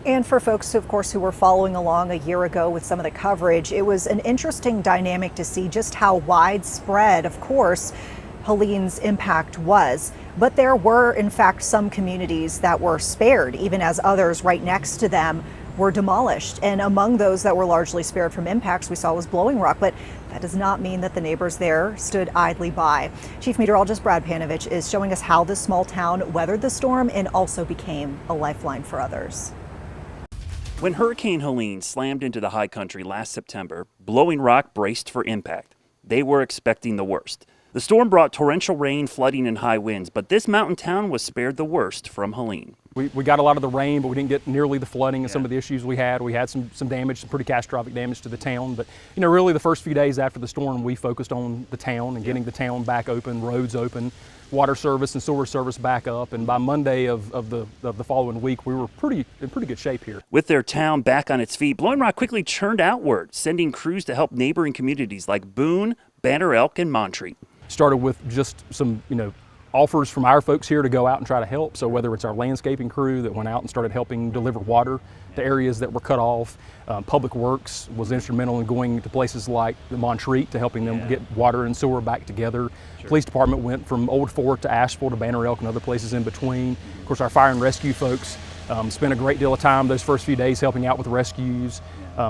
And for folks, of course, who were following along a year ago with some of the coverage, it was an interesting dynamic to see just how widespread, of course, Helene's impact was. But there were, in fact, some communities that were spared, even as others right next to them were demolished. And among those that were largely spared from impacts we saw was Blowing Rock, but that does not mean that the neighbors there stood idly by. Chief Meteorologist Brad Panovich is showing us how this small town weathered the storm and also became a lifeline for others. When Hurricane Helene slammed into the high country last September, Blowing Rock braced for impact. They were expecting the worst. The storm brought torrential rain, flooding, and high winds, but this mountain town was spared the worst from Helene. We got a lot of the rain, but we didn't get nearly the flooding and some of the issues we had. We had some damage, some pretty catastrophic damage to the town. But, really the first few days after the storm, we focused on the town and getting the town back open, roads open, water service and sewer service back up. And by Monday of the following week, we were in pretty good shape here. With their town back on its feet, Blowing Rock quickly churned outward, sending crews to help neighboring communities like Boone, Banner, Elk, and Montreat. Started with just some, offers from our folks here to go out and try to help. So whether it's our landscaping crew that went out and started helping deliver water to areas that were cut off, Public Works was instrumental in going to places like the Montreat to helping them get water and sewer back together. Police department went from Old Fort to Asheville to Banner Elk and other places in between. Of course, our fire and rescue folks spent a great deal of time those first few days helping out with rescues.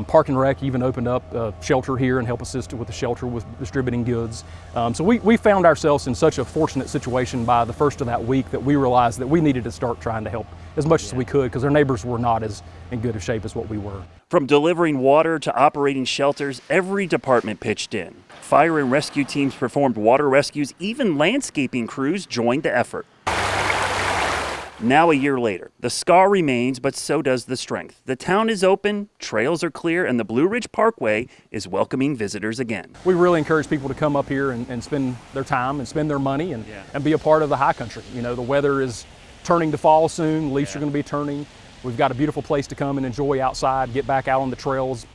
Park and Rec even opened up a shelter here and helped assist with the shelter with distributing goods. So we found ourselves in such a fortunate situation by the first of that week that we realized that we needed to start trying to help as much as we could because our neighbors were not as in good a shape as what we were. From delivering water to operating shelters, every department pitched in. Fire and rescue teams performed water rescues, even landscaping crews joined the effort. Now a year later, the scar remains, but so does the strength. The town is open, trails are clear, and the Blue Ridge Parkway is welcoming visitors again. We really encourage people to come up here and spend their time and spend their money and be a part of the high country. The weather is turning to fall soon, leaves are going to be turning. We've got a beautiful place to come and enjoy outside, get back out on the trails.